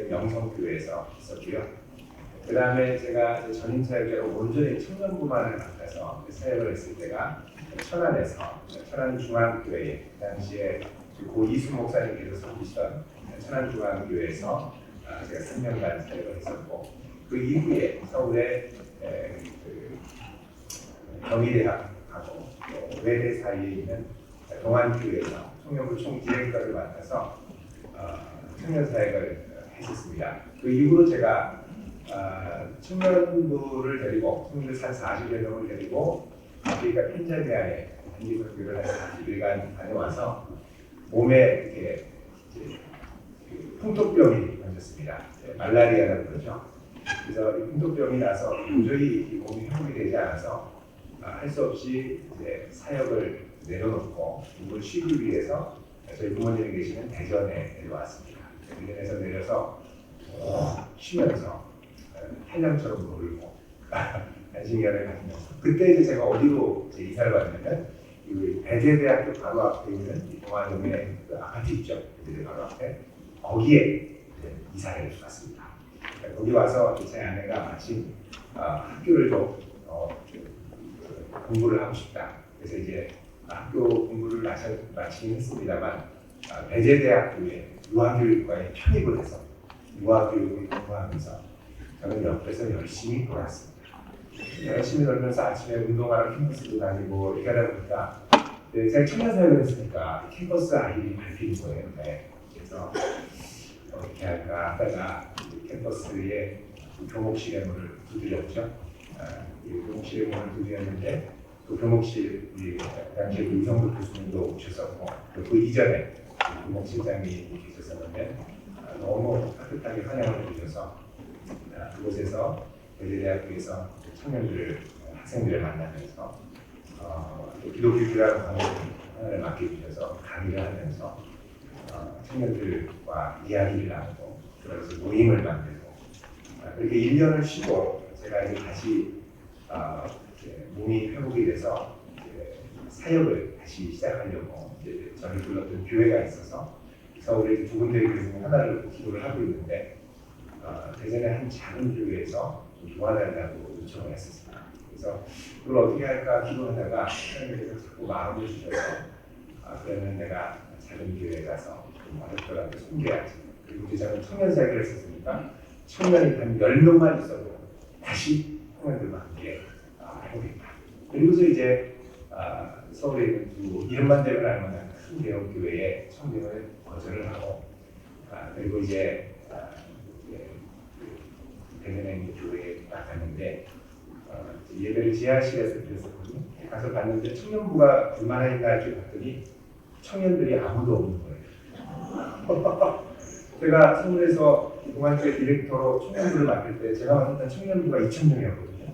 명성교회에서 있었고요. 그 다음에 제가 전임사역자로 온전히 청년부만을 맡아서 사역을 했을 때가 천안에서 천안중앙교회, 그 당시에 고 이수 목사님께서 섬기시던 천안중앙교회에서 제가 3년간 사역을 했었고, 그 이후에 서울의 경희대학하고 외대 사이에 있는 동안교회에서 청년부 총디렉터를 맡아서 청년 사역을 했었습니다. 그 이후로 제가 청년부를 데리고, 청년들 한 40여 명을 데리고 아프리카 켄자니아에 단기 선교를 해서 40일간 다녀와서 몸에 이렇게 풍토병이 걸렸습니다. 말라리아라고 그러죠. 그래서 이 풍토병이 나서 도저히 이 몸이 회복이 되지 않아서 할 수 없이 이제 사역을 내려놓고 이걸 쉬기 위해서 저희 부모님이 계시는 대전에 내려왔습니다. 대전에서 내려서 쉬면서 한량처럼 놀고 안식년을 가지면서, 그때 이제 제가 어디로 이제 이사를 왔냐면 배재대학교 바로 앞에 있는 동아동에 그 아파트 있죠. 배재대 바로 앞에 거기에 이사를 왔습니다. 거기 와서 제 아내가 마침 학교를 좀 공부를 하고 싶다. 그래서 이제 학교 공부를 마치긴 했습니다만 배재대학교에 유아교육과에 편입을 해서 유아교육을 공부하면서 저는 옆에서 열심히 놀았습니다. 열심히 놀면서 아침에 운동하러 캠퍼스도 다니고 이렇게 하다 보니까 제가 청년사역을 했으니까 캠퍼스 아이들이 밟히는 거예요. 네. 그래서 어떻게 할까 하다가 캠퍼스에 교목실의 문을 두드렸죠. 교목실의 문을 두드렸는데 그 교목실 당시에 이성도 교수님도 오셨었고, 그 이전에 교목실장이 계셨었는데 너무 따뜻하게 환영을 해주셔서 그곳에서 배재대학교에서 학생들을 만나면서 기독교 교양 강의 하나를 맡겨주셔서 강의를 하면서 청년들과 이야기를 나누고, 그래서 모임을 만들고, 이렇게 1년을 쉬고 제가 이제 다시 몸이 회복이 돼서 사역을 다시 시작하려고 저를 불렀던 교회가 있어서 서울에 두 군데 교회 중에 하나를 기도를 하고 있는데 대전의 한 작은 교회에서 좀 도와달라고 요청을 했었습니다. 그래서 그걸 어떻게 할까 기도하다가 하나님께서 자꾸 마음을 주셔서 그러면 내가 작은 교회에 가서 좀 어렵더라도 섬겨야지. 그리고 이제 저는 청년 사역을 했었으니까 청년이 한 10명만 있어도 다시 청년들과 함께 해보겠다. 그리고서 이제 서울에 있는 두 이름만 대면 알만한 큰 대형 교회에 청년을 거절을 하고, 그리고 이제 대전에 있는 교회에 나갔는데 예배를 지하실에서 드렸었거든요. 가서 봤는데 청년부가 얼마나 있나 이렇게 봤더니 청년들이 아무도 없는 거예요. 제가 서울에서 동안교회 디렉터로 청년부를 맡을 때 제가 맡았던 청년부가 2,000명이었거든요.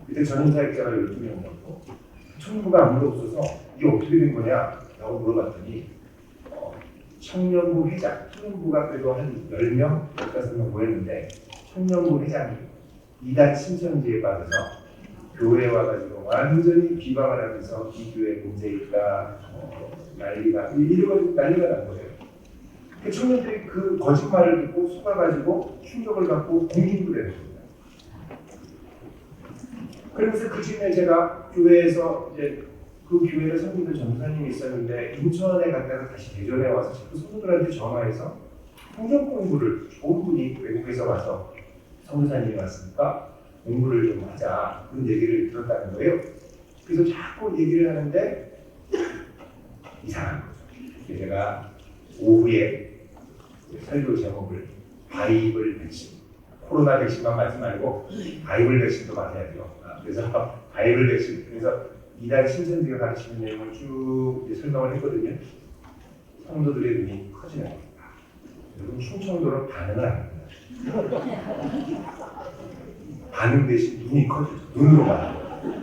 그때 전임사역자가 12명이었고 청년부가 아무도 없어서 이게 어떻게 된 거냐 라고 물어봤더니 청년부 회장, 청년부가 그래도 한 10명, 15명 모였는데 청년부 회장이 이단 신천지에 빠져서 교회에 와가지고 완전히 비방을 하면서 이 교회에 문제 있다, 난리가 난 거예요. 그 청년들이 그 거짓말을 듣고 속아가지고 충격을 받고 공중도 되는 겁니다. 그러면서 그 즈음에 제가 교회에서 이제 그 교회를 섬기는 전도사님이 있었는데 인천에 갔다가 다시 대전에 와서 자꾸 성도들한테 전화해서 성경 공부를, 좋은 분이 외국에서 와서 성도사님이 왔으니까 공부를 좀 하자, 그런 얘기를 들었다는 거예요. 그래서 자꾸 얘기를 하는데 이상한 거죠. 제가 오후에 설교 제목을 바이블 백신, 코로나 백신만 맞지 말고 바이블 백신도 맞아야 돼요. 그래서 바이블 백신, 그래서 이단 신천지가 가르치는 내용을 쭉 설명을 했거든요. 성도들의 눈이 커지는 겁니다. 여러분 충청도는 반응을 안 합니다. 반응 대신 눈이 커지죠. 눈으로 봐요.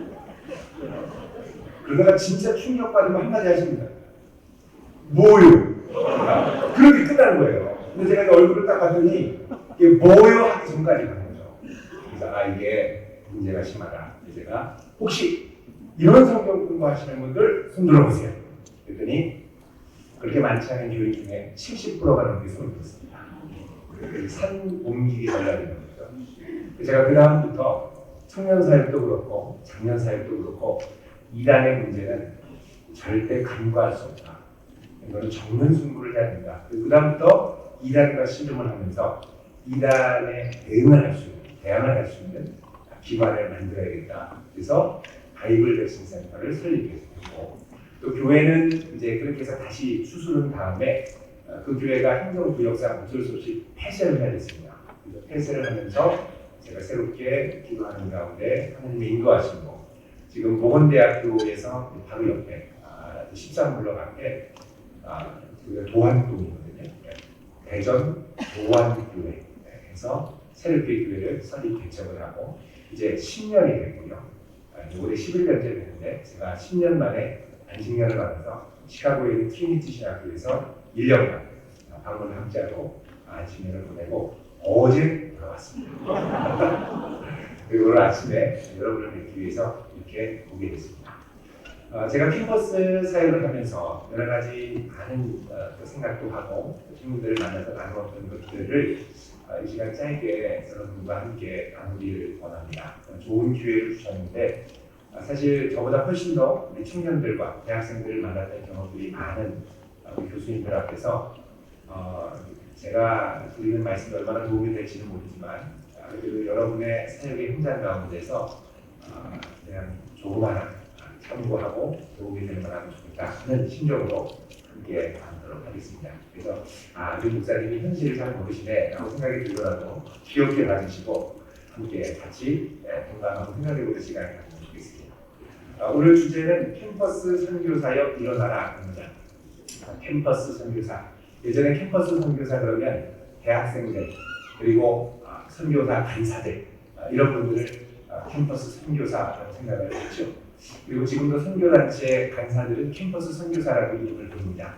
그러다가 진짜 충격받으면 한마디 하십니다. 뭐요? 그렇게 끝나는 거예요. 근데 제가 얼굴을 딱 봤더니 이게 뭐요? 하기 전까지 가는 거죠. 그래서 이게 문제가 심하다. 제가 혹시 이런 성경 공부하시는 분들 손 들어보세요. 그랬더니 그렇게 많지 않은 교인 중에 70%가 넘게 손을 들었습니다. 산 옮기기 전략인 거죠. 제가 그 다음부터 청년 사역도 그렇고 장년 사역도 그렇고 이단의 문제는 절대 간과할 수 없다. 이거는 정면 승부를 해야 된다. 그 다음부터 이단과 신중을 하면서 이단에 대응을 할 수 있는, 대항을 할 수 있는 기반을 만들어야겠다. 그래서 바이블 백신 센터를 설립했고 또 교회는 이제 그렇게 해서 다시 수술한 다음에 그 교회가 행정구역상 어쩔 수 없이 폐쇄를 해야 됐습니다. 그래서 폐쇄를 하면서 제가 새롭게 기도하는 가운데 하나님의 인도하심으로 지금 보건대학교에서 바로 옆에 13블럭 앞에 도안동이거든요. 대전 도안교회에서 새롭게 교회를 설립 개척을 하고 이제 10년이 됐고요. 올해 11년째 됐는데 제가 10년 만에 안식년을 받아서 시카고에 있는 트리니티 신학교에서 1년간 방문학자로 안식년을 보내고 어제 돌아왔습니다. 그리고 오늘 아침에 여러분을 뵙기 위해서 이렇게 오게 됐습니다. 제가 캠퍼스 사역을 하면서 여러 가지 많은 생각도 하고 친구들을 만나서 나누었던 것들을 이 시간 짧게 여러분과 함께 나누기를 원합니다. 좋은 기회를 주셨는데 사실 저보다 훨씬 더 우리 청년들과 대학생들을 만났던 경험들이 많은 우리 교수님들 앞에서 제가 드리는 말씀이 얼마나 도움이 될지는 모르지만 그래도 여러분의 사역의 현장 가운데서 그냥 조그마한 참고하고 도움이 될 만하면 좋겠다 하는 심정으로 함께 나누도록 하겠습니다. 그래서 그 목사님이 현실을 잘 모르시네 라고 생각이 들더라도 귀엽게 봐주시고 함께 같이 공감하고 생각해보는 시간을 갖도록 하겠습니다. 오늘 주제는 캠퍼스 선교사역 일어나라입니다. 캠퍼스 선교사. 예전에 캠퍼스 선교사 그러면 대학생들 그리고 선교사 간사들 이런 분들을 캠퍼스 선교사라고 생각을 했죠. 그리고 지금도 선교단체 간사들은 캠퍼스 선교사라고 이름을 부릅니다.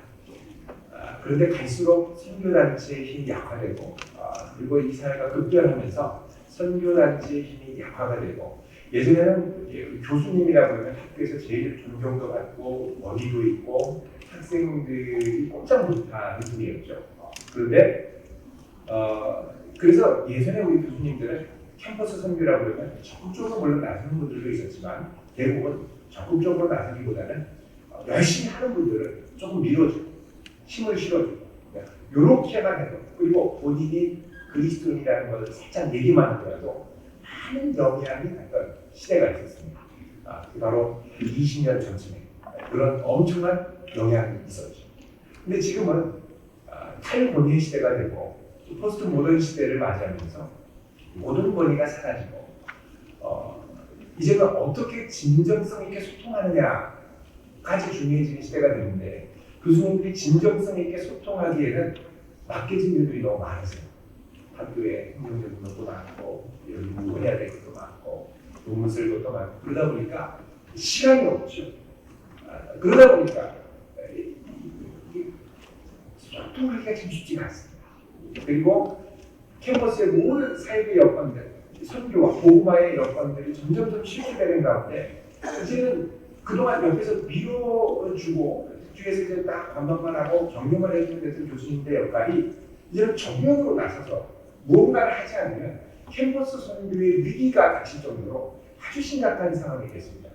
그런데 갈수록 선교단체의 힘이 약화되고 그리고 이 사회가 급변하면서 선교단체의 힘이 약화가 되고 예전에는 교수님이라고 하면 학교에서 제일 존경도 받고 원의도 있고 학생들이 꼼짝 못하는 분이었죠. 그런데 그래서 예전에 우리 교수님들은 캠퍼스 선교라고 그러면 적극적으로 물론 나서는 분들도 있었지만 대부분 적극적으로 나서기보다는 열심히 하는 분들은 조금 밀어주고 힘을 실어주고 이렇게만 해도 그리고 본인이 그리스도인이라는 것을 살짝 얘기만 하더라도 많은 영향이 갔던 시대가 있었습니다. 바로 20년 전쯤에 그런 엄청난 영향이 있었죠. 근데 지금은 탈권위의 시대가 되고 포스트 모던 시대를 맞이하면서 모든 권위가 사라지고 이제는 어떻게 진정성 있게 소통하느냐까지 중요해지는 시대가 되는데 교수님들이 진정성 있게 소통하기에는 맡겨진 일들이 너무 많으세요. 학교에 행정적인 것도 많고 연구해야 될 것도 많고 논문 쓸 것도 많고 그러다 보니까 시간이 없죠. 그러다 보니까 소통하기가 참 쉽지가 않습니다. 그리고 캠퍼스의 모든 사회의 여건들 선교와 복음화의 여건들이 점점 실시되는 가운데 이제는 그동안 옆에서 밀어주고 뒤에서 이제 딱 관망만 하고 정명만 해주는 데서 교수님들의 역할이 이제는 정면으로 나서서 무언가를 하지 않으면 캠퍼스 선교의 위기가 닥칠 정도로 아주 심각한 상황이 됐습니다.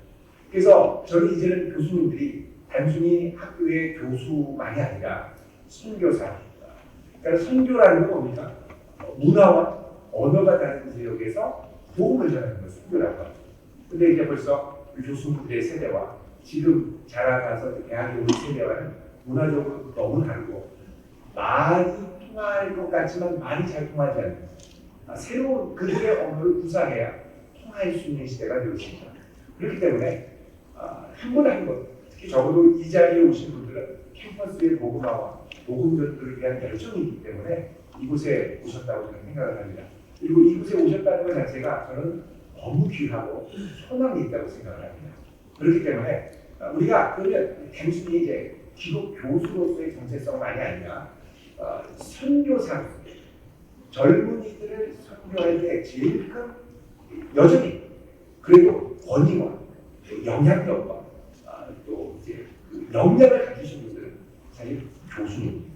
그래서 저는 이제는 교수님들이 단순히 학교의 교수만이 아니라 선교사, 그러니까 선교라는 건 뭡니까? 문화와 언어가 다른 지역에서 복음을 전하는 걸 선교라고 합니다. 근데 이제 벌써 교수님들의 세대와 지금 자라나서 대학에 온 세대와는 문화적으로 너무 다르고 말이 통할 것 같지만 말이 잘 통하지 않는 새로운 그들의 언어를 구사해야 통할 수 있는 시대가 되었습니다. 그렇기 때문에 한 분 한 분, 특히 적어도 이 자리에 오신 분들은 캠퍼스의 복음화와 복음 전도를 위한 열정이기 때문에 이곳에 오셨다고 저는 생각을 합니다. 그리고 이곳에 오셨다는 것 자체가 저는 너무 귀하고 소망이 있다고 생각을 합니다. 그렇기 때문에 우리가 그러면 단순히 이제 기독 교수로서의 정체성만이 아니라 선교사, 젊은이들을 선교할 때 제일 큰 여전히 그래도 권위와 영향력과 또 이제 역량을 가지신 분들은 사실 교수님입니다.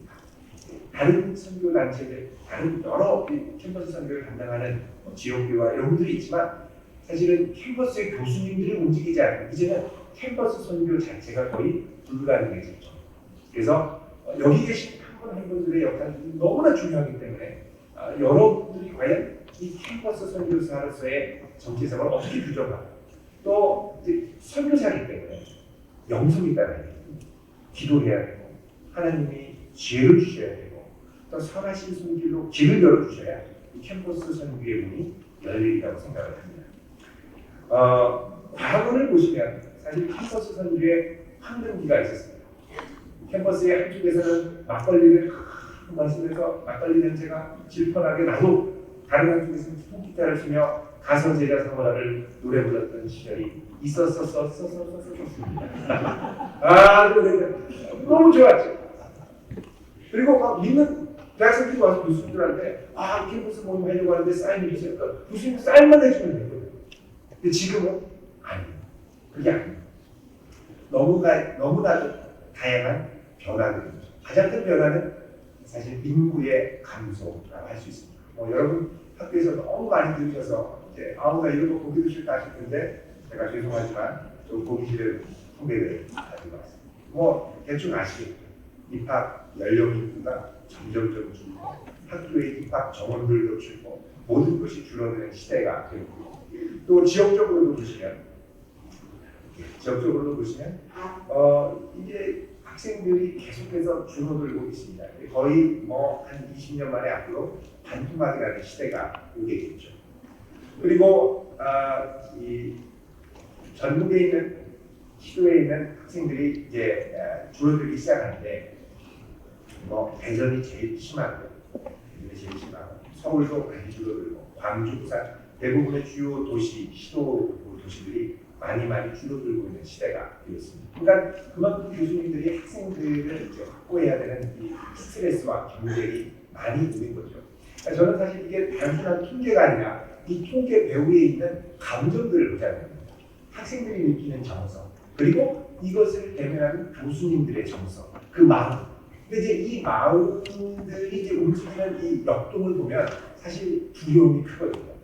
다른 선교 단체들, 다른 여러 캠퍼스 선교를 담당하는 지역교와 이런 분들이 있지만 사실은 캠퍼스의 교수님들이 움직이지 않고 이제는 캠퍼스 선교 자체가 거의 불가능해졌죠. 그래서 여기 계신 한 분 한 분들의 역할이 너무나 중요하기 때문에 여러분들이 과연 이 캠퍼스 선교사로서의 정체성을 어떻게 규정하고 또 이제 선교사이기 때문에 영성이 따라야 되고 기도해야 되고 하나님이 지혜를 주셔야 되고 또 선하신 손길로 길을 열어주셔야 이 캠퍼스 선교의 문이 열리리라고 생각을 합니다. 과거를 보시면 사실 캠퍼스 선교에 황금기가 있었습니다. 캠퍼스의 한쪽에서는 막걸리를 마시면서 막걸리 냄새가 질펀하게 나도 다른 한쪽에서는 통기타를 치며 가서 제자 사모라를 노래 불렀던 시절이 있었습니다. 너무 좋았죠. 그리고 막 믿는 대학생들이 와서 교수님들한테 캠퍼스 모임 하려고 하는데 사인 해주세요. 교수님 사인만 해주면 되거든요. 근데 지금은 아니에요. 그게 아니에요. 너무나도 다양한 변화들입니다. 가장 큰 변화는 사실 인구의 감소라고 할 수 있습니다. 여러분 학교에서 너무 많이 들으셔서 이제 나 이런 거 보기도 싫다 하실 텐데 제가 죄송하지만 좀 보기 싫은 통계를 가지고 왔습니다. 대충 아시겠죠? 입학 연령 인구가 점점 줄고 학교의 입학 정원들도 줄고 모든 것이 줄어드는 시대가 되고 또 지역적으로도 보시면 이제 학생들이 계속해서 줄어들고 있습니다. 거의 한 20년 만에 앞으로 반토막이라는 시대가 오겠죠. 그리고 이 전국에 있는 시도에 있는 학생들이 이제 줄어들기 시작하는데 대전이 제일 심하고 서울도 많이 줄어들고 광주, 부산 대부분의 주요 도시, 시도 도시들이 많이 줄어들고 있는 시대가 되었습니다. 그러니까 그만큼 교수님들이 학생들을 이제 확보해야 되는 이 스트레스와 경쟁이 많이 있는 거죠. 그러니까 저는 사실 이게 단순한 통계가 아니라 이 통계 배후에 있는 감정들을 보자는 겁니다. 학생들이 느끼는 정서, 그리고 이것을 대면하는 교수님들의 정서, 그 마음. 근데 이제 이 마음들이 이제 움직이는 이 역동을 보면 사실 두려움이 크거든요.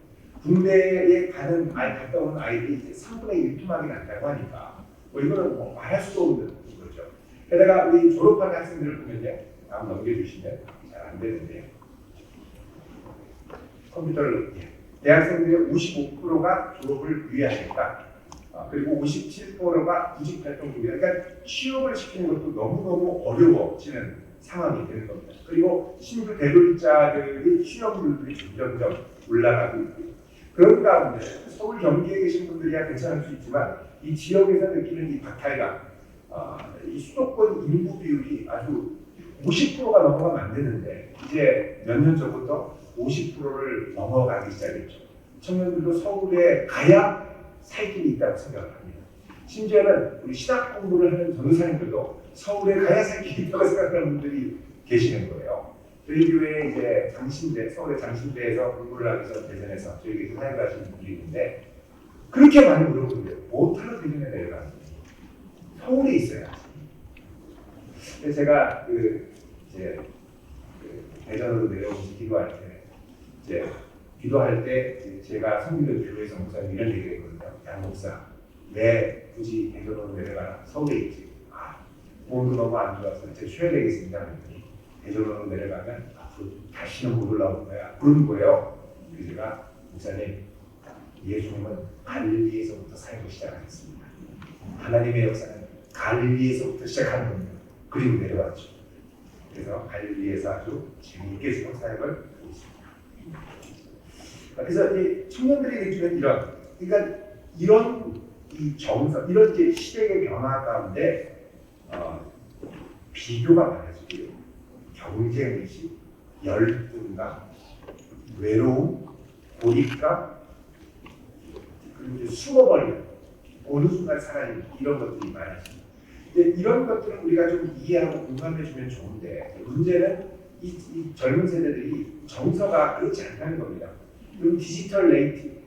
군대에 갔다 오는 아이들이 이제 3분의 1 토막이 난다고 하니까 이거는 말할 수도 없는 거죠. 게다가 우리 졸업한 학생들을 보면요, 다음 넘겨주시면 잘 안 되는데요. 컴퓨터를 대학생들의 55%가 졸업을 유예하겠다. 그리고 57%가 구직 활동 중이다. 그러니까 취업을 시키는 것도 너무너무 어려워지는 상황이 되는 겁니다. 그리고 신규 대졸자들이 취업률이 점점 올라가고 있고 그런 가운데 서울 경기에 계신 분들이야 괜찮을 수 있지만 이 지역에서 느끼는 이 박탈감, 이 수도권 인구 비율이 아주 50%가 넘어가면 안 되는데 이제 몇 년 전부터 50%를 넘어가기 시작했죠. 청년들도 서울에 가야 살 길이 있다고 생각을 합니다. 심지어는 우리 신학 공부를 하는 전도사님들도 서울에 가야 살 길이 있다고 생각하는 분들이 계시는 거예요. 저희 교회에 이제 서울의 장신대에서 공부를 하기 위해서 대전에서 저희 교회 사역을 하시는 분들이 있는데 그렇게 많이 물어보는데요. 못하러 대전에 내려가는 서울에 있어야지. 그래서 제가 대전으로 내려오면서 기도할 때 제가 성민교 교회에서 목사님 이런 얘기를 했거든요. 양 목사, 왜 굳이 대전으로 내려가나? 서울에 있지. 몸도 너무 안 좋아서 이제 쉬어야 되겠습니다. 대전으로 내려가면 앞으로 다시는 못 올라올 거야. 그런 거예요. 그래서 제가 목사님, 예수님은 갈릴리에서부터 사역을 시작하겠습니다. 하나님의 역사는 갈릴리에서부터 시작하는 겁니다. 그리고 내려왔죠. 그래서 갈릴리에서 아주 재미있게 사역을 하고 있습니다. 그래서 이 청년들이 느끼는 이런 이 정서, 이런 이제 시대의 변화 가운데 비교가 많아지고요. 경쟁의식, 열등감, 외로움, 고립감, 그리고 이제 숨어버리는 어느 순간 사라지는 이런 것들이 많아집니다. 이런 것들을 우리가 좀 이해하고 공감해주면 좋은데 문제는 이 젊은 세대들이 정서가 그렇지 않다는 겁니다. 그리고 디지털 네이티브,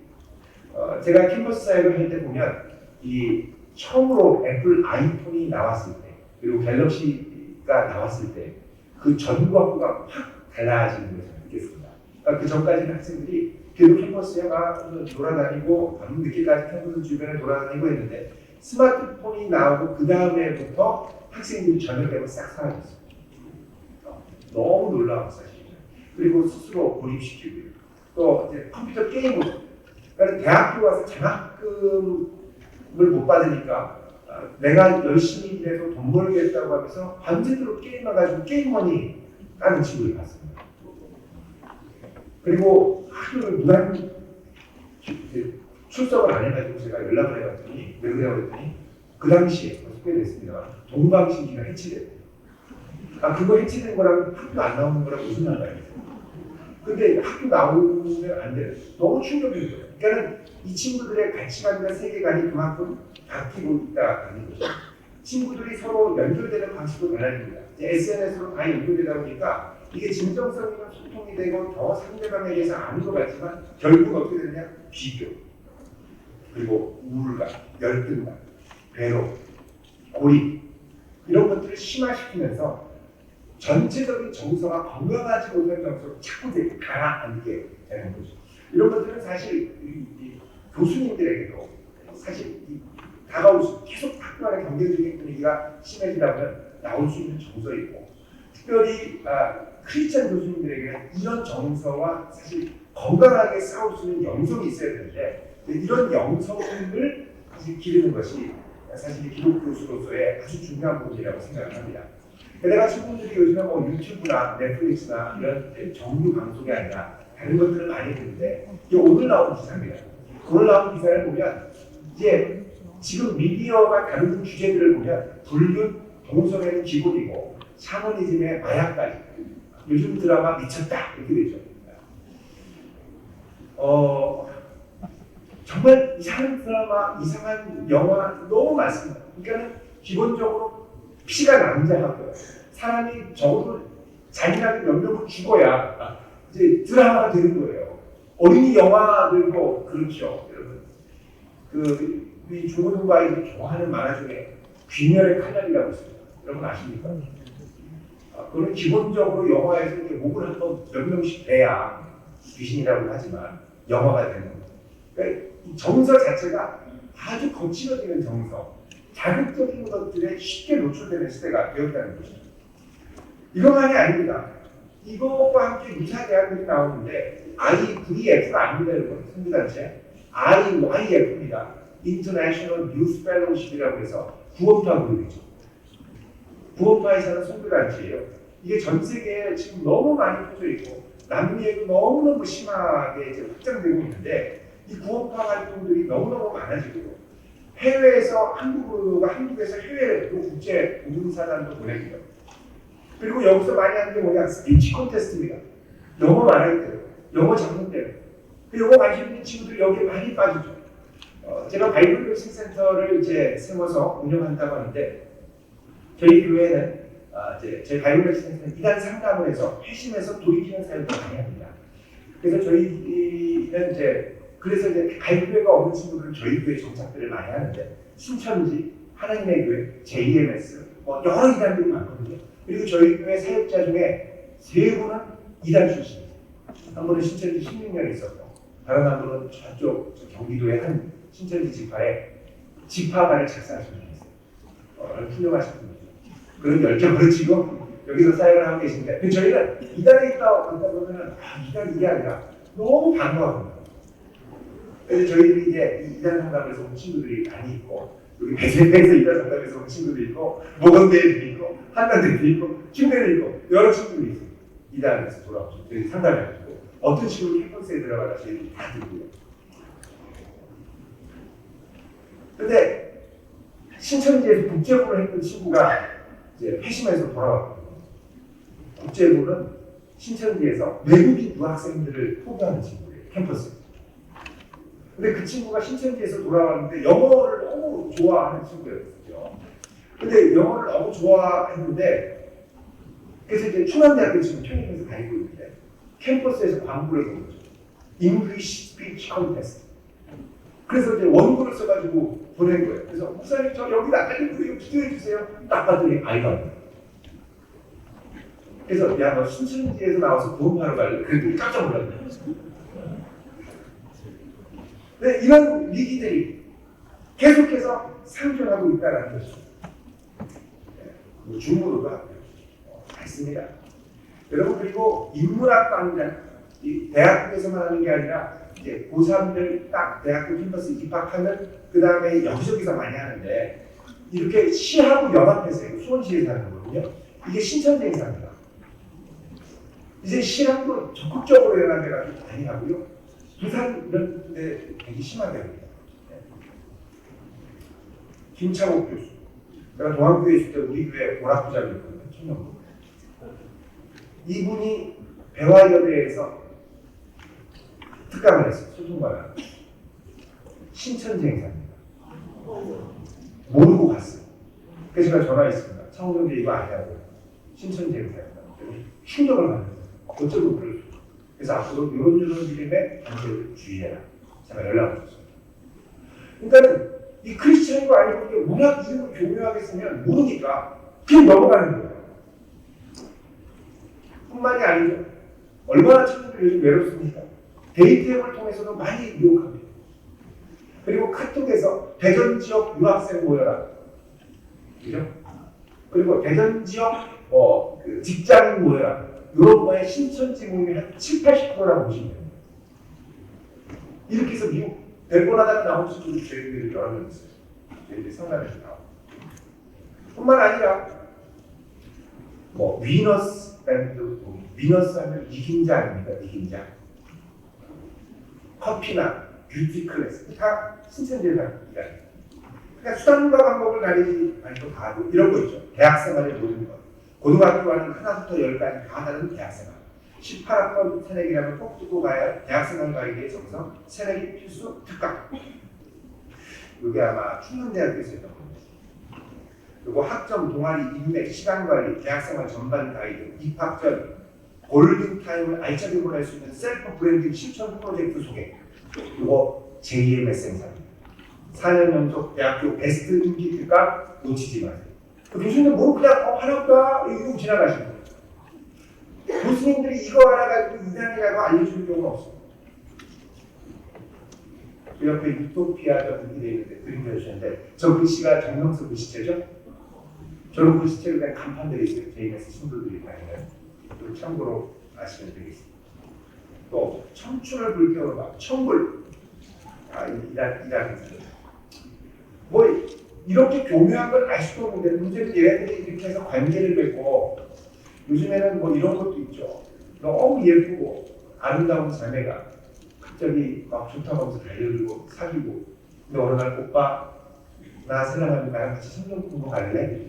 제가 캠퍼스 사역을 할 때 보면 이 처음으로 애플 아이폰이 나왔을 때 그리고 갤럭시가 나왔을 때 그 전과 후가 확 달라지는 것을 느꼈습니다. 그러니까 그 전까지는 학생들이 계속 캠퍼스에 막 돌아다니고 밤 늦게까지 캠퍼스 주변에 돌아다니고 했는데 스마트폰이 나오고 그 다음에부터 학생들이 저녁 되면 싹 사라졌어요. 너무 놀라운 사실이죠. 그리고 스스로 고립시키고요. 또 이제 컴퓨터 게임을, 그러니까 대학교 와서 장학금을 못 받으니까 내가 열심히 일해서 돈 벌겠다고 하면서 밤새도록 게임해가지고 게임머니 까는 친구를 봤습니다. 그리고 학교를 무단 출석을 안 해가지고 제가 연락을 해봤더니 왜 그래요 그랬더니 그 당시에 꽤 됐습니다. 동방신기가 해체됐대요. 그거 해체된 거랑 학교 안 나오는 거랑 무슨 상관이에요? 근데 학교 나오면 안 돼요. 너무 충격적인 거예요. 그러니까 이 친구들의 가치관과 세계관이 그만큼 바뀌고 있다는 거죠. 친구들이 서로 연결되는 방식도 달라집니다. SNS로 다 연결되다 보니까 이게 진정성 있는 소통이 되고 더 상대방에 대해서 아는 것 같지만 결국 어떻게 되느냐? 비교, 그리고 우울감, 열등감, 괴로움, 고립 이런 것들을 심화시키면서 전체적인 정서가 건강하지 못한 정서로 자꾸 가라앉게 되는 거죠. 이런 것들은 사실 이 교수님들에게도 사실 다가올 수 계속 학교 안의 경쟁적인 분위기가 심해지다 보면 나올 수 있는 정서이고 특별히 크리스찬 교수님들에게는 이런 정서와 사실 건강하게 싸울 수 있는 영성이 있어야 되는데 이런 영성을 기르는 것이 사실 기독 교수로서의 아주 중요한 부분이라고 생각을 합니다. 내가 친구들이 요즘에 뭐 유튜브나 넷플릭스나 이런 정규 방송이 아니라 다른 것들을 많이 듣는데 이게 오늘 나온 기사입니다. 오늘 나온 기사를 보면 이제 지금 미디어가 다루는 주제들을 보면 불륜, 동성애는 기본이고 샤머니즘의 마약까지 요즘 드라마 미쳤다 이렇게 되죠. 정말 이상한 드라마, 이상한 영화 너무 많습니다. 그러니까 기본적으로 피가 낭자하고요. 사람이 적어도 잔인하게 몇 명을 죽어야 이제 드라마가 되는 거예요. 어린이 영화들도 그렇죠, 여러분. 우리 중고등부 아이들이 좋아하는 만화 중에 귀멸의 칼날이라고 있습니다. 여러분 아십니까? 그거는 기본적으로 영화에서 이렇게 목을 한번 몇 명씩 베야 귀신이라고 하지만 영화가 되는 거예요. 그러니까 이 정서 자체가 아주 거칠어지는 정서, 자극적인 것들에 쉽게 노출되는 시대가 되었다는 거죠. 이것만이 아닙니다. 이것과 함께 유사 대학들이 나오는데 IVF가 아닙니다, 여러분. 선교단체 IYF입니다. International Youth Fellowship이라고 해서 구원파 그룹이죠. 구원파에 사는 선교단체예요. 이게 전 세계에 지금 너무 많이 퍼져 있고 남미에도 너무너무 심하게 이제 확장되고 있는데 이 구원파 활동들이 너무너무 많아지고 해외에서 한국에서 해외로 국제 우등사단도 보내고요. 그리고 여기서 많이 하는 게 뭐냐? 스피치 콘테스트입니다. 영어 말할 때, 영어 작품 때문에. 영어 관심 있는 친구들이 여기에 많이 빠지죠. 제가 바이블 교신 센터를 이제 세워서 운영한다고 하는데 저희 교회는 제 바이블 교신 센터는 이단 상담을 해서 회심해서 돌이키는 사역을 많이 합니다. 그래서 저희는 그래서 바이블교회가 없는 친구들은 저희 교회 정착들을 많이 하는데 신천지, 하나님의 교회, JMS 여러 이단들이 많거든요. 그리고 저희 교회 사역자 중에 3분은 이단 출신이에요. 한 분은 신천지 16년 있었고 다른 한 분은 저쪽 경기도의 한 신천지 지파반을 작성하신 분이 있어요. 훌륭하신 분이죠. 그런 열정을 지고 여기서 사역을 하고 계신데 저희는 이단에 있다 보면 이단 이게 아니라 너무 반가워합니다. 그래서 저희들이 이제 이단 상담에서 온 친구들이 많이 있고 여기 배세에서 이단 상담에서 온 친구들이 있고 모건대에도 있고 한남대에도 있고 충대도 있고 여러 친구들이 있어요. 이단에서 돌아오죠. 저희 상담해가지고 어떤 식으로 캠퍼스에 들어가나 저희들이 다 들고요. 근데 신천지에서 국제부를 했던 친구가 이제 회심해서 돌아왔거든요. 국제부는 신천지에서 외국인 유학생들을 포교하는 친구예요. 캠퍼스에. 근데 그 친구가 신천지에서 돌아왔는데 영어를 너무 좋아하는 친구였죠. 근데 영어를 너무 좋아했는데 그래서 이제 충남대학교 지금 편입해서 다니고 있는데 캠퍼스에서 광고를 본 거죠. English Speech Contest. 그래서 이제 원고를 써가지고 보낸 거예요. 그래서 목사님 저 여기 나가는 거 이거 기도해 주세요. 딱 봤더니 아이가 그래서 야 너 신천지에서 나와서 구원하러 갈래? 그랬더니 깜짝 놀랐네. 네, 이런 위기들이 계속해서 상존하고 있다는 것이죠. 뭐 중국어도 있습니다. 여러분 그리고 인문학 강좌 이 대학교에서만 하는 게 아니라 이제 고3들 딱 대학교 캠퍼스 입학하면 그 다음에 여기저기서 많이 하는데 이렇게 시하고 연합해서 수원시에서 하는 거거든요. 이게 신천지 행사입니다. 이제 시랑도 적극적으로 연합해가지고 많이 하고요. 부산 이런 데 되게 심하게 합니다. 김창옥 교수. 제가 동학교에 있을 때 우리 교회 오락부장이었거든요. 청년부. 이분이 배화여대에서 특강을 했어요. 소통관을. 신천지 행사입니다. 모르고 갔어요. 그래서 제가 전화했습니다. 창옥형제 이거 아니냐고. 신천지 행사입니다. 충격을 받았어요. 어쩌고 그럴 수. 그래서 앞으로 이런 이름의 단체를 주의해라. 제가 연락을 줬어요. 그러니까 이 크리스천이고 아니고 이게 문학 이름을 교묘하게 쓰면 모르니까 그냥 넘어가는 거예요. 뿐만이 아니죠. 얼마나 친구들이 요즘 외롭습니까? 데이트 앱을 통해서도 많이 유혹합니다. 그리고 카톡에서 대전 지역 유학생 모여라. 그죠? 그리고 대전 지역 그 직장인 모여라. 이런 거에 신천지 모임이 한 70~80%라고 보시면 됩니다. 이렇게 해서 미국 데리고 나다가 나온 친구들이 저희들이 여러 명 있어요. 저희들이 상담에서 나오고. 뿐만 아니라 뭐 위너스 밴드도 위너스 하면 이긴자입니다. 이긴자. 커피나 뷰티 클래스 다 신천지에 다닙니다. 그러니까 수단과 방법을 가리지 않고 다 하고 이런 거 있죠. 대학생활의 모든 것. 고등학교와는 하나부터 10까지 다 다른 대학생활. 18학번 새내기라면 꼭 듣고 가야 대학생활 가이드의 정성 새내기 필수 특강. 이게 아마 충남대학교에서 했던 겁니다. 그리고 학점, 동아리, 인맥, 시간관리, 대학생활 전반 가이드, 입학 전 골든타임을 알차게 보낼 수 있는 셀프 브랜딩 실천 프로젝트 소개. 그리고 JMS 행사입니다. 4년 연속 대학교 베스트 인기 특강 놓치지 마세요. 교수님들 뭐 그냥 하나보다 이러고 지나가시는 거예요. 교수님들이 이거 하나 가지고 이단이라고 알려주는 경우가 없어요. 그 옆에 유토피아 적이 되어 있는데 그림 그려주셨는데 저 글씨가 정명석 글씨체죠? 저런 글씨체를 그냥 간판들이 있어요. JMS 신도들이 다니는. 그리고 참고로 아시면 되겠습니다. 또 청춘을 불태우는 막 청불 이단 뭐 이렇게 교묘한 걸 알 수도 없는데 문제는 얘네들이 이렇게 해서 관계를 맺고 요즘에는 뭐 이런 것도 있죠. 너무 예쁘고 아름다운 자매가 갑자기 막 좋다고 하면서 달려들고 사귀고 근데 어느 날 오빠 나 사랑하면 나랑 같이 성경 공부 갈래?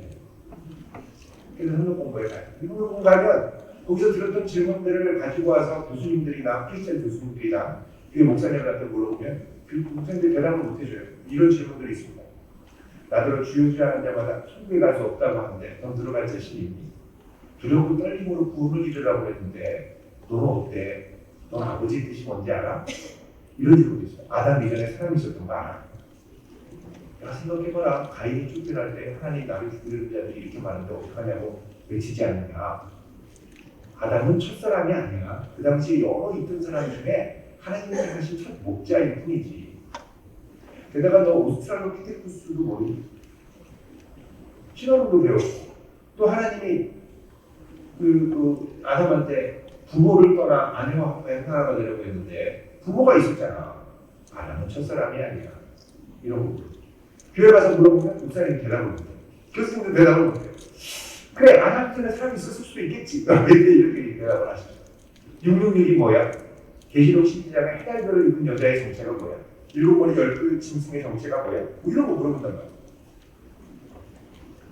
그래서 성경 공부에 가요. 성경 공부하면 거기서 들었던 질문들을 가지고 와서 교수님들이나 크리스천 교수님들이나 목사님들한테 물어보면 그 목사님들이 대답을 못 해줘요. 이런 질문들이 있습니다. 나더러 주유주하는 데마다 천국에 갈 수 없다고 하는데 넌 들어갈 자신이 있니? 두렵고 떨림으로 구원을 이루라고 했는데 너는 어때? 넌 아버지의 뜻이 뭔지 알아? 이런 질문도 있어요. 아담 이전에 사람이 있었던 거 알아? 야 생각해봐라. 가인이 쫓겨날 때 하나님 나를 죽이려는 자들이 이렇게 많은데 어떡하냐고 외치지 않느냐. 아담은 첫사람이 아니야. 그 당시에 여러 있던 사람 중에 하나님이 하신 첫 목자일 뿐이지. 게다가 너 오스트랄로피테쿠스도 모르니? 신화론도 배웠고 또 하나님이 그 아담한테 부모를 떠나 아내와 하나가 되려고 했는데 부모가 있었잖아. 아담은 첫사람이 아니야. 이런 거. 교회 가서 물어보면 목사님이 대답을 못해. 교수님도 대답을 못해. 그래 아담 전에 사람이 있었을 수도 있겠지. 이렇게 대답을 하시죠. 666이 뭐야? 계시록 12장에 해달별을 입은 여자의 정체가 뭐야? 7번이 10그 짐승의 정체가 뭐야? 뭐 이런 거 물어본단 말이야.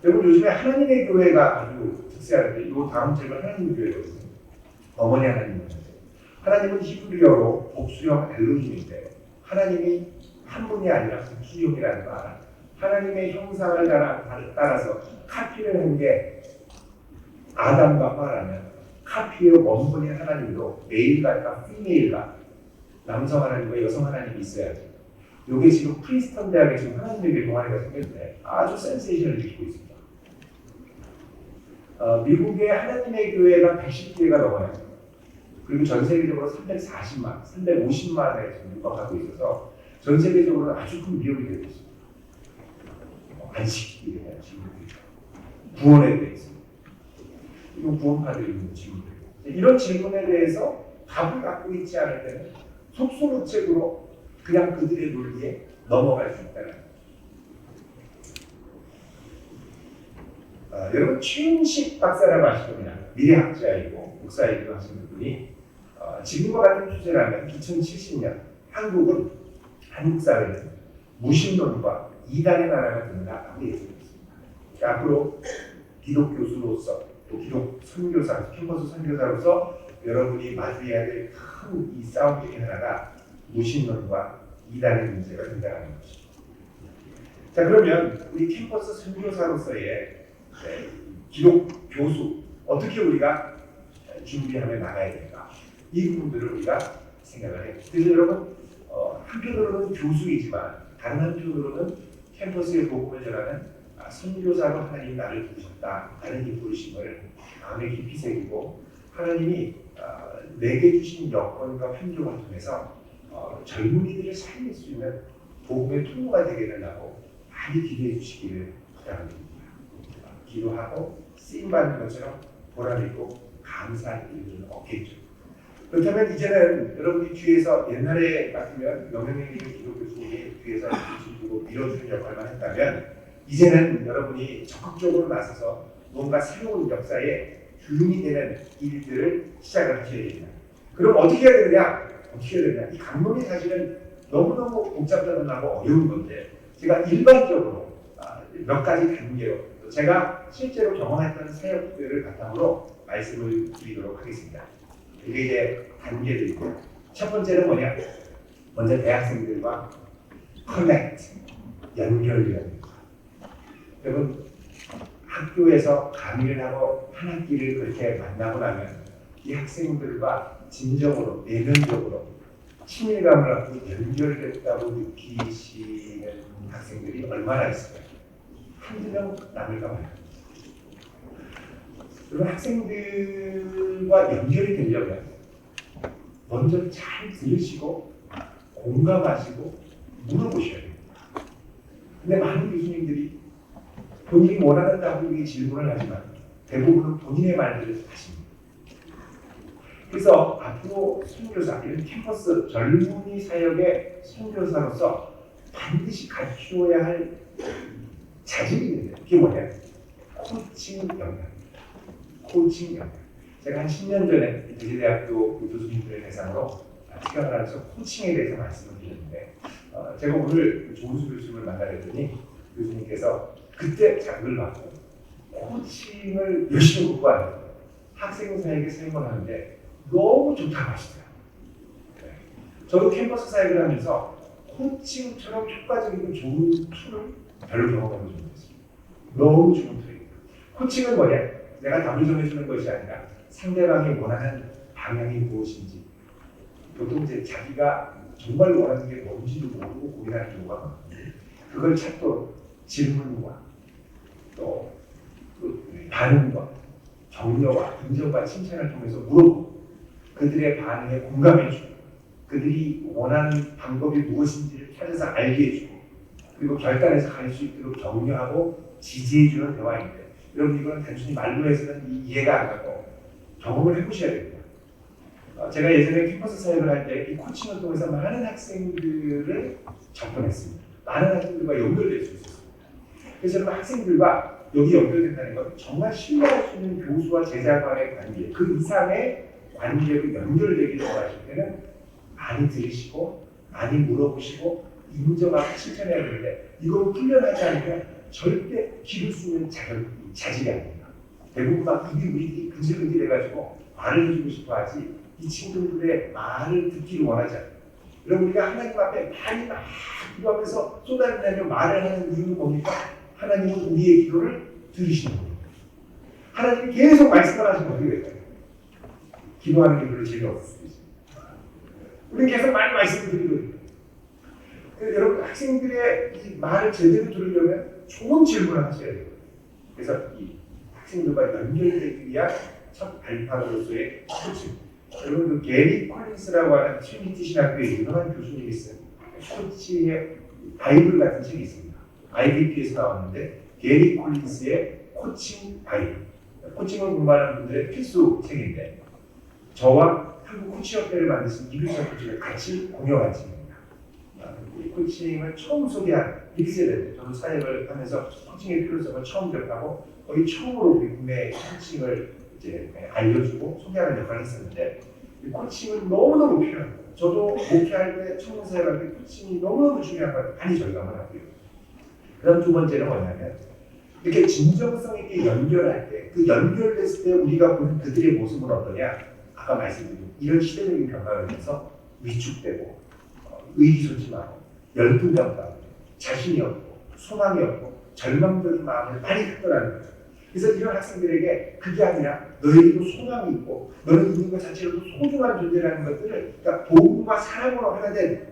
여러분 요즘에 하나님의 교회가 아주 특세하는데 이 다음 질문 하나님의 교회거든요. 어머니 하나님인데 하나님은 히브리어로 복수형 엘로힘인데 하나님이 한 분이 아니라 복수형이라는 거 알아? 하나님의 형상을 따라서 카피를 한 게 아담과 하와라면 카피의 원본인 하나님도 메일과 피메일과 남성 하나님과 여성 하나님이 있어야죠. 이게 지금 프린스턴 대학에 지금 하나님에게 동아리가 생겼는데 아주 센세이션을 일으키고 있습니다. 미국의 하나님의 교회가 110개가 넘어요. 그리고 전 세계적으로 340만, 350만에 육박하고 있어서 전 세계적으로 아주 큰 위협이 되고 있습니다. 안식일에 대한 질문들이 구원에 대해서 이건 구원파들이 있는 질문들이고 이런 질문에 대해서 답을 갖고 있지 않을 때는 속수무책으로 그냥 그들의 논리에 넘어갈 수 있다는 여러분 최윤식 박사라고 아실 겁니다. 미래학자이고 목사이기도 하시는 분이 지금과 같은 추세라면 2070년 한국 사회는 무신론과 이단의 나라가 된다고 예측했습니다. 그러니까 앞으로 기독 교수로서 또 기독 선교사, 캠퍼스 선교사로서 여러분이 마주해야 될 큰 이 싸움 중에 하나가 무신론과 이단의 문제가 된다는 것이죠. 자 그러면 우리 캠퍼스 선교사로서의 기독 교수 어떻게 우리가 준비하며 나가야 될까? 이 부분들을 우리가 생각을 해요. 그래서 여러분 한편으로는 교수이지만 다른 한편으로는 캠퍼스의 복음을 전하는 선교사로 하나님이 나를 부르셨다. 이 부르심을 마음에 깊이 새기고 하나님이 내게 주신 여건과 환경을 통해서 젊은이들을 살릴 수 있는 복음의 통로가 되게 된다고 많이 기도해 주시기를 부탁드립니다. 기도하고 쓰임받는 것처럼 보람있고 감사한 일들은 없겠죠. 그렇다면 이제는 여러분이 뒤에서 옛날에 같으면 명령의 기독 교수님이 뒤에서 주시고 밀어주는 역할만 했다면 이제는 여러분이 적극적으로 나서서 뭔가 새로운 역사의 주인이 되는 일들을 시작을 하셔야 됩니다. 그럼 어떻게 해야 되느냐? 이 강론이 사실은 너무너무 복잡하고 어려운 건데 제가 일반적으로 몇 가지 단계로 제가 실제로 경험했던 사역들을 바탕으로 말씀을 드리도록 하겠습니다. 이게 이제 단계들이고 첫 번째는 뭐냐? 먼저 대학생들과 커넥트, 연결되는 것. 여러분 학교에서 강의를 하고 한 학기를 그렇게 만나고 나면 이 학생들과 진정으로 내면적으로 친밀감을 갖고 연결됐다고 느끼시는 학생들이 얼마나 있을까요? 한두 명 남을까 봐요. 그리고 학생들과 연결이 되려면 먼저 잘 들으시고 공감하시고 물어보셔야 됩니다. 근데 많은 교수님들이 본인이 원하는 답을 질문을 하지만 대부분은 본인의 말들을 하십니다. 그래서 앞으로 선교사, 이런 캠퍼스 젊은이 사역의 선교사로서 반드시 갖추어야 할 자질이 있는데 그게 뭐냐? 코칭 역량. 제가 한 10년 전에 대제대학교 교수님들을 대상으로 시간을 하면서 코칭에 대해서 말씀을 드렸는데 제가 오늘 조은수 교수님을 만나랬더니 교수님께서 그때 자극을 받고 코칭을 열심히 공부하는 학생사에게 사용을 하는데 너무 좋다고 하시더라고요. 저도 캠퍼스 사역을 하면서 코칭처럼 효과적이고 좋은 툴을 별로 경험하지 못했습니다. 너무 좋은 툴입니다. 코칭은 뭐냐? 내가 답을 정해주는 것이 아니라 상대방이 원하는 방향이 무엇인지 보통 이제 자기가 정말 원하는 게 뭔지도 모르고 고민하는 경우가 많거든요. 그걸 찾도록 질문과 또 반응과 격려와 인정과 칭찬을 통해서 물어보고 그들의 반응에 공감해주고 그들이 원하는 방법이 무엇인지를 찾아서 알게 해주고 그리고 결단해서 갈 수 있도록 격려하고 지지해주는 대화인데 여러분 이거는 단순히 말로 해서는 이해가 안 가고 경험을 해보셔야 됩니다. 제가 예전에 캠퍼스 사역을 할 때 이 코칭을 통해서 많은 학생들을 접근했습니다. 많은 학생들과 연결될 수 있었습니다. 그래서 여러분 학생들과 여기 연결된다는 건 정말 신뢰할 수 있는 교수와 제자 간의 관계, 그 이상의 관계로 연결되기를 원하실 때는 많이 들으시고 많이 물어보시고 인정하고 칭찬해야 되는데 이걸 훈련하지 않으면 절대 기를 수 있는 자질이 아닙니다. 대부분 막 입이 우리들이 근질근질해가지고 말을 해주고 싶어 하지 이 친구들의 말을 듣기를 원하지 않아요. 여러분 우리가 하나님 앞에 많이 막 기도하면서 쏟아내며 말을 하는 이유는 뭡니까? 하나님은 우리의 기도를 들으시는 겁니다. 하나님이 계속 말씀을 하시면 어떻게 될까요? 기도하는 게 별로 재미없을 수도 있습니다. 우리는 계속 많이 말씀을 드리거든요. 여러분 학생들의 이 말을 제대로 들으려면 좋은 질문을 하셔야 돼요. 그래서 이 학생들과 연결되기 위한 첫 발판으로서의 코칭. 여러분 그 게리 콜린스라고 하는 트리니티 신학교의 유명한 교수님이 쓴 코칭의 바이블 같은 책이 있습니다. IBP에서 나왔는데 게리 콜린스의 코칭 바이블. 코칭을 공부하는 분들의 필수 책인데 저와 한국 코칭협회를 만드신 이규석 코치가 같이 공유한 책입니다. 이 코칭을 처음 소개한 1세대, 저도 사역을 하면서 코칭의 필요성을 처음 접하고 거의 처음으로 우리 국내 코칭을 이제 알려주고 소개하는 역할을 했었는데 이 코칭은 너무너무 필요한 거예요. 저도 목회할 때 청년 사역할 때 코칭이 너무너무 중요한 걸 많이 절감을 하고요. 그다음 두 번째는 뭐냐면 이렇게 진정성 있게 연결할 때 그 연결됐을 때 우리가 보는 그들의 모습은 어떠냐? 아까 말씀드린 이런 시대적인 변화를 위해서 위축되고 의기소침하고 열등감과 자신이 없고 소망이 없고 절망적인 마음을 많이 갖더라는 거죠. 그래서 이런 학생들에게 그게 아니라 너에게도 소망이 있고 너는 있는 것 자체로도 소중한 존재라는 것들을 그러니까 복음과 사랑으로 하나 된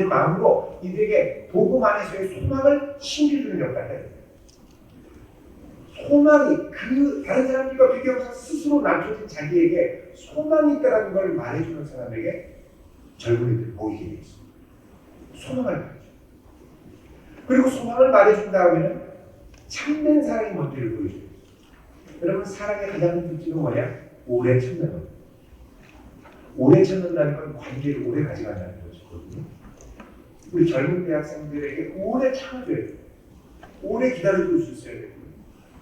마음으로 이들에게 복음 안에서의 소망을 심겨주는 역할을 해요. 소망이 그 다른 사람들과 비교하면서 스스로 낮춰진 자기에게 소망이 있다는 걸 말해주는 사람에게 젊은이들이 모이게 돼 있습니다. 소망을 말해줘. 그리고 소망을 말해준 다음에는 참된 사랑이 뭔지를 보여줘요. 여러분 사랑의 가장 큰 특징은 뭐냐? 오래 참는 것. 오래 참는다는 건 관계를 오래 가져간다는 것이거든요. 우리 젊은 대학생들에게 오래 참아줘야 돼요. 오래 기다려줄 수 있어야 돼요.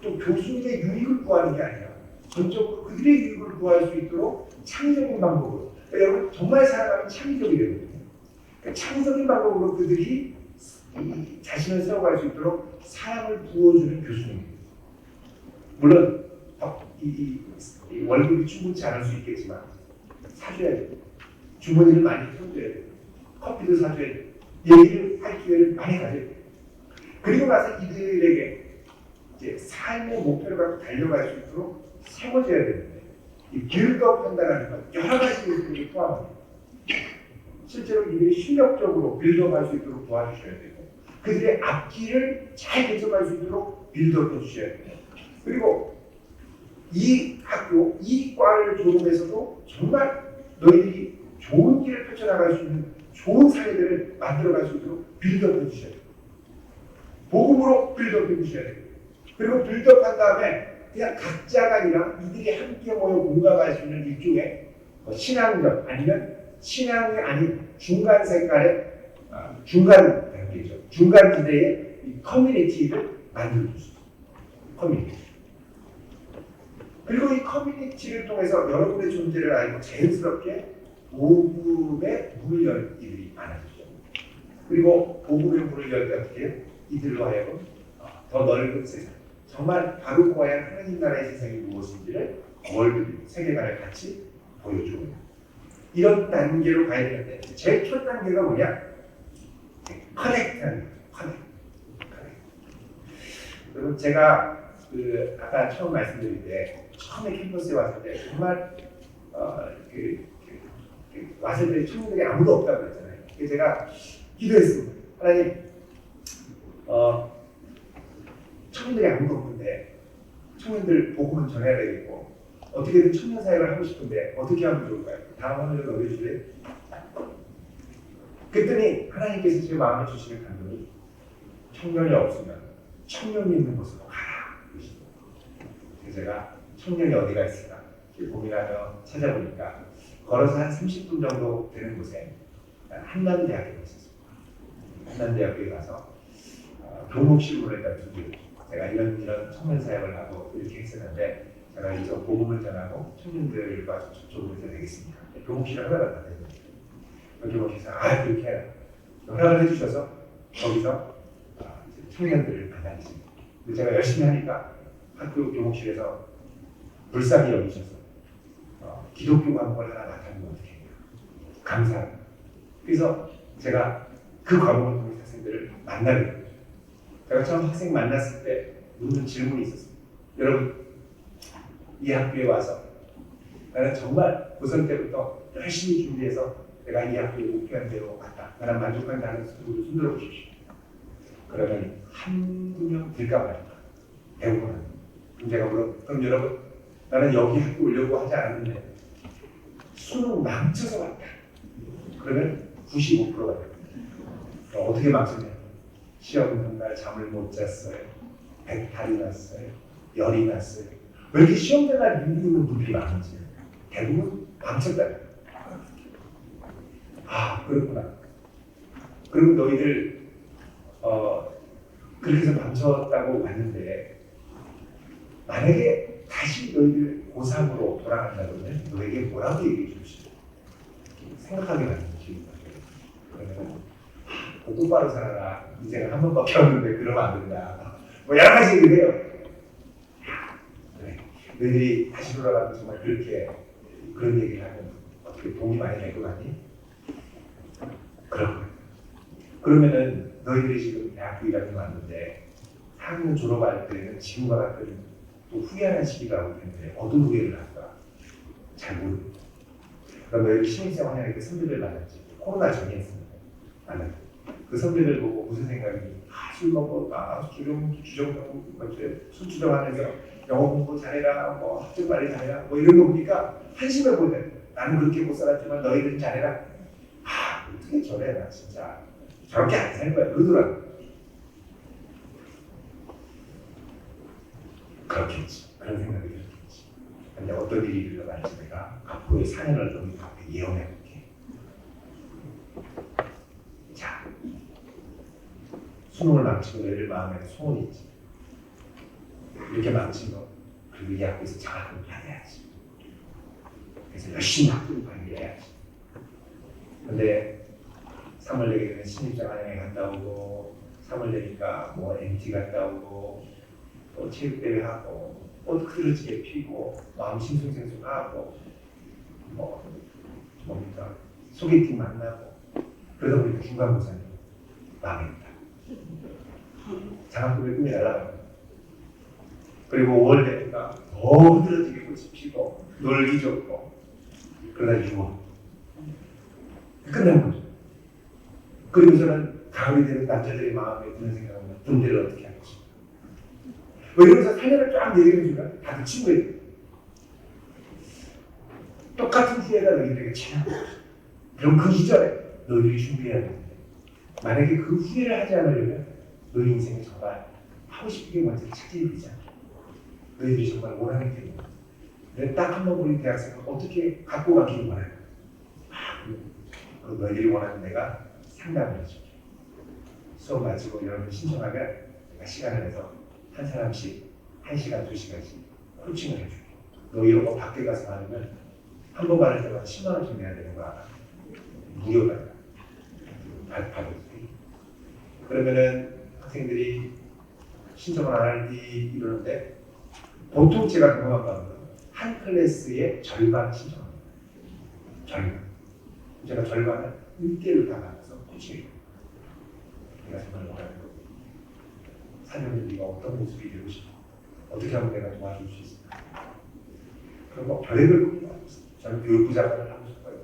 또 교수님의 유익을 구하는 게 아니라 전적으로 그들의 유익을 구할 수 있도록 창의적인 방법으로 그러니까 여러분 정말 사랑하면 창의적이 되거든요. 그러니까 창의적인 방법으로 그들이 이 자신을 세워갈 수 있도록 사랑을 부어주는 교수님입니다. 물론 이 월급이 충분치 않을 수 있겠지만 사줘야 돼요. 주머니를 많이 펴줘야 돼요. 커피도 사줘야 돼요. 얘기를 할 기회를 많이 가져야 돼요. 그리고 나서 이들에게 이제 삶의 목표를 갖고 달려갈 수 있도록 세워져야 되는데 이 빌드업 한다는 건 여러 가지 요소를 포함합니다. 실제로 이들이 실력적으로 빌드업할 수 있도록 도와주셔야 되고 그들의 앞길을 잘 개척할 수 있도록 빌드업 해주셔야 돼요. 그리고 이 학교, 이 과를 졸업해서도 정말 너희들이 좋은 길을 펼쳐나갈 수 있는 좋은 사례들을 만들어갈 수 있도록 빌드업 해주셔야 돼요. 복음으로 빌드업 해주셔야 돼요. 그리고 빌드업한 다음에 그냥 각자가 아니라 이들이 함께 모여 공감할 수 있는 일종의 신앙적 아니면 신앙이 아닌 중간 색깔의 중간 단계죠. 중간 지대의 이 커뮤니티를 만들어주십니다. 커뮤니티. 그리고 이 커뮤니티를 통해서 여러분의 존재를 알고 자연스럽게 복음의 문을 여는 이들이 많아지죠. 그리고 복음의 문을 열 때 어떻게 해요? 이들로 하여금 더 넓은 세상, 정말 바로 고아야 하나님 나라의 세상이 무엇인지를 월드 세계관을 같이 보여주고 이런 단계로 가야 되는데 제일 첫 단계가 뭐냐? 커넥트하는 거죠. 커넥트. 여러분 제가 아까 처음 말씀드릴 때 처음에 캠퍼스에 왔을 때 정말 왔을 때 청년들이 아무도 없다고 그랬잖아요. 그래서 제가 기도했습니다. 하나님 청년들이 아무도 없는데 청년들 복음은 전해야 되겠고 어떻게든 청년 사역을 하고 싶은데 어떻게 하면 좋을까요? 다음 화면을 넣어주실래요? 그랬더니 하나님께서 제 마음에 주시는 감동이 청년이 없으면 청년이 있는 곳으로 가라. 그래서 제가 청년이 어디가 있을까 고민하며 찾아보니까 걸어서 한 30분 정도 되는 곳에 한남대학교가 있었습니다. 한남대학교에 가서 교목실문을 가지고 제가 이런 청년 사역을 하고 이렇게 했었는데 제가 여기서 복음을 전하고 청년들과 접촉을 해야 되겠습니까? 교목실을 허락을 받았는데 교목실에서 그렇게 해라. 허락을 해주셔서 거기서 청년들을 만나겠습니다. 제가 열심히 하니까 학교 교목실에서 불쌍히 여기셔서 기독교 과목을 하나 맡아주면 어떻게 해요? 감사합니다. 그래서 제가 그 과목을 통해 학생들을 만나게 됐어요. 제가 처음 학생 만났을 때 묻는 질문이 있었습니다. 여러분, 이 학교에 와서 나는 정말 고선 때부터 열심히 준비해서 내가 이 학교에 목표한 대로 왔다. 나는 만족한다는 친구들 손들어 보십시오. 그러면 한두 명 될까 말까? 대부분은 그럼 제가 그럼 여러분, 나는 여기 학교 오려고 하지 않았는데 수능 망쳐서 왔다. 그러면 95%가 돼요. 어떻게 망쳤냐? 시험 전날 잠을 못 잤어요. 배탈이 났어요. 열이 났어요. 왜 이렇게 시험 전날 일이 있는 분들이 많은지 대부분 망쳤다. 아, 그렇구나. 그리고 너희들 그렇게 해서 망쳤다고 왔는데 만약에 다시 너희들 고3으로 돌아간다 그러면 너에게 뭐라고 얘기해 줄지 생각하게 만드는 기회입니다. 그러면 너 똑바로 살아라. 인생은 한 번밖에 없는데 그러면 안 된다. 뭐 여러 가지 얘기를 해요. 그래. 너희들이 다시 돌아가면 정말 그렇게 그런 얘기를 하면 어떻게 도움이 많이 될 것 같니? 그러면은 너희들이 지금 대학교 1학년 왔는데 4학년 졸업할 때는 지금과 같은 또 후회하는 시기가 올 텐데 어떤 후회를 할까? 잘 모르고. 그럼 너희 신입생 환영회 때 선배들 만났지. 코로나 전이었습니다. 만났지. 그 선배들 보고 무슨 생각이니? 술 먹고 술 주정하면서 영어 공부 잘해라, 뭐 학점 빨리 잘해라, 뭐 이런 거 보니까 한심해 보네. 나는 그렇게 못 살았지만 너희들은 잘해라. 어떻게 저래 나 진짜 저렇게 안 살 거야 그러더라고. 그렇겠지. 그런 생각이 들었겠지. 근데 어떤 일이 일어날지 내가 앞으로의 4년을 너희 앞에 예언해 볼게. 자, 수능을 망치고 너희들 마음에 소원이 있지. 이렇게 망친 거 그리고 이 학교에서 장학금을 받아야지. 그래서 열심히 학교를 관리해야지. 근데 3월 내게 되면 신입생 환영회 갔다 오고 3월 되니까 뭐 MT 갔다 오고 또 체육대회 하고 꽃 흐르지게 피고 마음 싱숭생숭하고 뭡니까 소개팅 만나고 그러다 보니까 중간고사는 망했다. 장학금의 꿈이 날아갑니다. 그리고 5월 되니까 더 흐드러지게 꽃이 피고 놀기 좋고 그러다 6월 끝난 거죠. 그리고서는 가을이 되는 남자들의 마음에 드는 생각은 군대를 어떻게 할 것인가. 뭐 이러면서 4년을 쫙 내리는 순간 다들 친구예요. 똑같은 후회가 너희들에게 지나는 거죠. 그럼 그 이전에 너희들이 준비해야 되는데 만약에 그 후회를 하지 않으려면 너희 인생에 정말 하고 싶은 게 뭔지 찾아야 되지 않겠냐. 너희들이 정말 원하는 게 뭐냐. 내가 딱 한 번 보는 대학생을 어떻게 갖고 가기를 원하는 거야. 너희들이 원하는 내가 상담을 해줄게. 수업 마치고 여러분 신청하면 내가 시간을 내서 한 사람씩 1시간, 2시간씩 코칭을 해줄게. 너 이런 거 밖에 가서 하려면 한 번 받을 때마다 10만 원씩 내야 되는 거 알아? 무료다. 받을 때. 그러면은 학생들이 신청을 안 할지 이러는데 보통 제가 경험한 바는 한 클래스의 절반 신청합니다. 절반. 제가 절반을 1대를 다 받아서 코칭해요. 내가 정말 원하는 거. 4년을 네가 어떤 모습이 되고 싶어? 어떻게 하면 내가 도와줄 수 있을까? 그럼 뭐 별의별 꿈이 많이 있어요. 저는 교육부 장관을 하고 싶어요.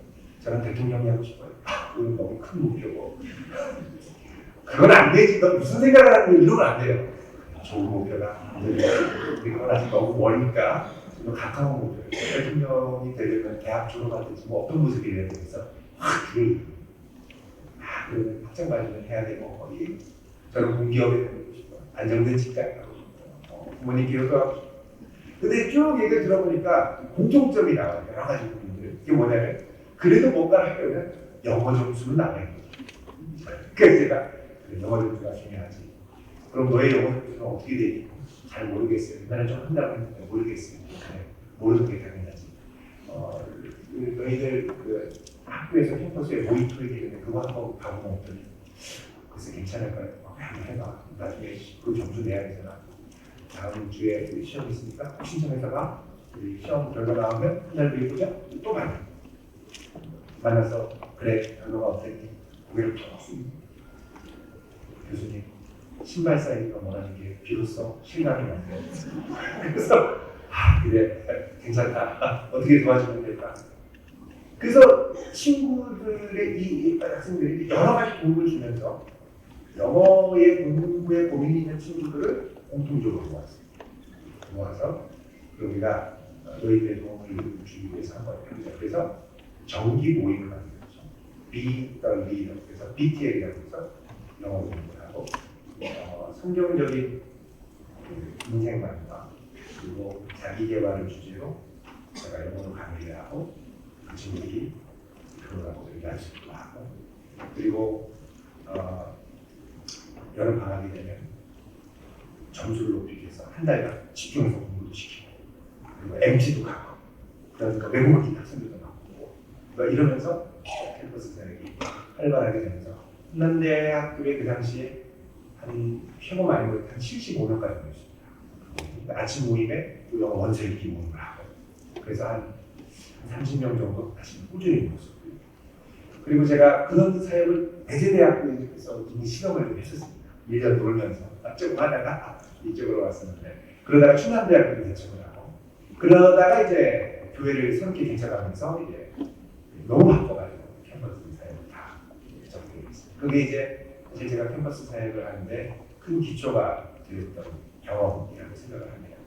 저는 대통령이 하고 싶어요. 그건 너무 큰 목표고. 그건 안 되지. 너 무슨 생각을 하는 이러면 안 돼요. 좋은 목표다. 그건 아직 너무 머니까 가까운 목표. 대통령이 되려면 대학 졸업할 때쯤 뭐 어떤 모습이 돼야 되겠어? 그러면 학장 과정을 해야 되고 어디 저는 공기업에 되고 싶어요. 안정된 직장에 가고 싶어요. 부모님 기억도 하고 싶어요. 근데 쭉 얘기를 들어보니까 공통점이 나와요. 여러 가지 부분들. 이게 뭐냐면 그래도 뭔가를 하려면 영어 점수는 나와야 돼요. 그래서 제가 영어 점수가 중요하지. 그럼 너의 영어 점수는 어떻게 되니? 잘 모르겠어요. 옛날에 좀 한다고 했는데 모르겠어요. 네, 모르는 게 당연하지. 너희들 그 학교에서 캠퍼스에 모의 토익이 있는데 그거 한번 가보고 없더니 그래서 괜찮을까요? 한번 해봐. 나중에 그 점수 내야 되잖아. 다음 주에 우리 시험 있으니까 신청해서 가. 우리 시험 결과 나오면 한달 뒤에 보자. 또 만나서 그래 결과가 어땠니? 고개를 툭 교수님 신발 사이즈가 원하는 게 비로소 실감이 나네요. 그래서 그래 괜찮다. 어떻게 도와주면 될까? 그래서 친구들의 이 학생들이 여러 가지 도움을 주면서 영어의 공부에 고민이 있는 친구들을 공통적으로 모았어요. 모아서 우리가 너희들의 도움을 주기 위해서 한번 해보자. 그래서 정기 모임을 만든 거죠. Be the leader. 그래서 BTL이라고 해서 영어 공부를 하고 성경적인 인생 관과 그리고 자기 개발을 주제로 제가 영어로 강의를 하고 그 친구들이 그러라고 얘기할 수 있고 하고 그리고 여름 방학이 되면 점수를 높이기 위해서 한 달간 집중해서 공부도 시키고 그리고 MT도 가고 그러니까 외국어 기타 선생님도 맡고 이러면서 캠퍼스 사역이 활발하게 되면서 한남대학교에 그 당시에 한 최고 많이 모였 한 75명까지 모였습니다. 아침 모임에 또 영어 원서 읽기 모임을 하고 그래서 한 30명 정도 다시 꾸준히 모였었고요. 그리고 제가 그런 사역을 배재대학교에서 이미 실험을 좀 했었습니다. 1년 놀면서 조금 하다가 이쪽으로 왔었는데 그러다가 충남대학교에 개척을 하고 그러다가 이제 교회를 새롭게 개척하면서 이제 너무 바빠가지고 캠퍼스 사역을 다 접게 됐습니다. 그게 이제 사실 제가 캠퍼스 사역을 하는데 큰 기초가 되었던 경험이라고 생각을 합니다.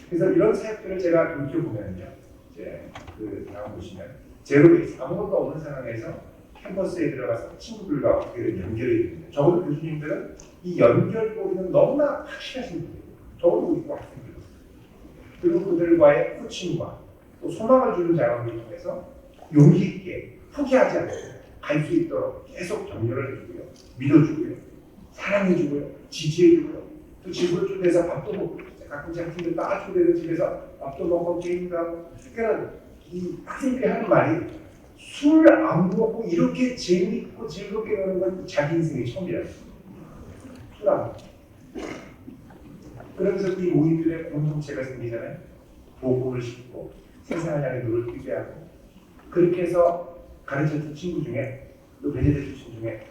그래서 이런 사역들을 제가 돌이켜보면요, 이제 그 다음 보시면 제로베이스 아무것도 없는 상황에서 캠퍼스에 들어가서 친구들과 어떻게 연결이 되는데 적어도 교수님들은 이 연결고리는 너무나 확실하신 분이에요. 적어도 우리 학생들 그리고 그들과의 코칭과 또 소망을 주는 작업을 통해서 용기 있게 포기하지 않고 갈 수 있도록 계속 격려를 해주고요, 믿어주고요, 사랑해주고요, 지지해주고요, 또 집으로 초대해서 밥도 먹고 가끔 제 학생들 다 초대해서 집에서 밥도 먹고 게임도 하고 그러니까 이 학생들이 하는 말이 술 안 먹고 이렇게 재밌고 즐겁게 노는 건 자기 인생의 처음이라고. 술 안 먹고. 그러면서 이 모임들의 공동체가 생기잖아요. 보고를 시키고 세상을 향해 눈을 뜨게 하고 그렇게 해서 가르쳤던 친구 중에 또 배제대 출신 중에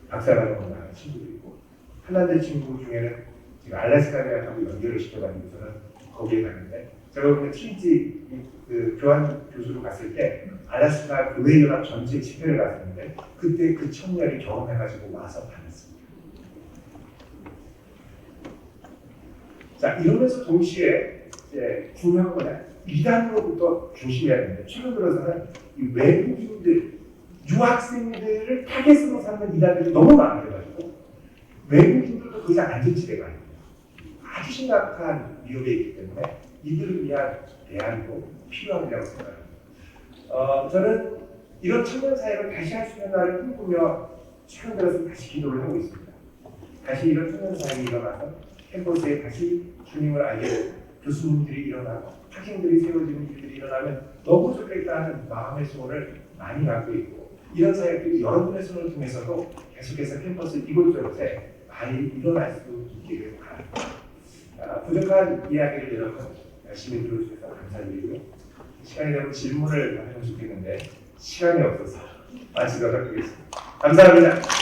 박사과정을 나가는 친구도 있고 한남대 친구 중에는 지금 알래스카 대학하고 연결을 시켜가지고 저는 거기에 갔는데 제가 보면 트리니티 그 교환 교수로 갔을 때 알래스카 교회연합 전체 집회를 갔었는데 그때 그 청년이 경험해가지고 와서 받았습니다. 자 이러면서 동시에 이제 중요한 거는 이단으로부터 조심해야 되는데 최근 들어서는 이 외국인들 유학생들을 타겟으로 삼는 이단들이 너무 많아져가지고 외국인들도 더 이상 안전지대가 아닙니다. 아주 심각한 위협에 있기 때문에 이들을 위한 대안도 필요하다고 생각합니다. 저는 이런 청년 사역을 다시 할 수 있는 날을 꿈꾸며 최근 들어서 다시 기도를 하고 있습니다. 다시 이런 청년 사역이 일어나서 캠퍼스에 다시 주님을 알게 되고 교수님들이 일어나고 학생들이 세워지는 일들이 일어나면 너무 좋겠다 하는 마음의 소원을 많이 갖고 있고 이런 사역들이 여러분의 손을 통해서도 계속해서 캠퍼스 이곳저곳에 많이 일어날 수 있기를 바랍니다. 부족한 이야기를 여러분 열심히 들어주셔서 감사드리고요. 시간이 되면 질문을 하면 좋겠는데 시간이 없어서 마치도록 하겠습니다. 감사합니다.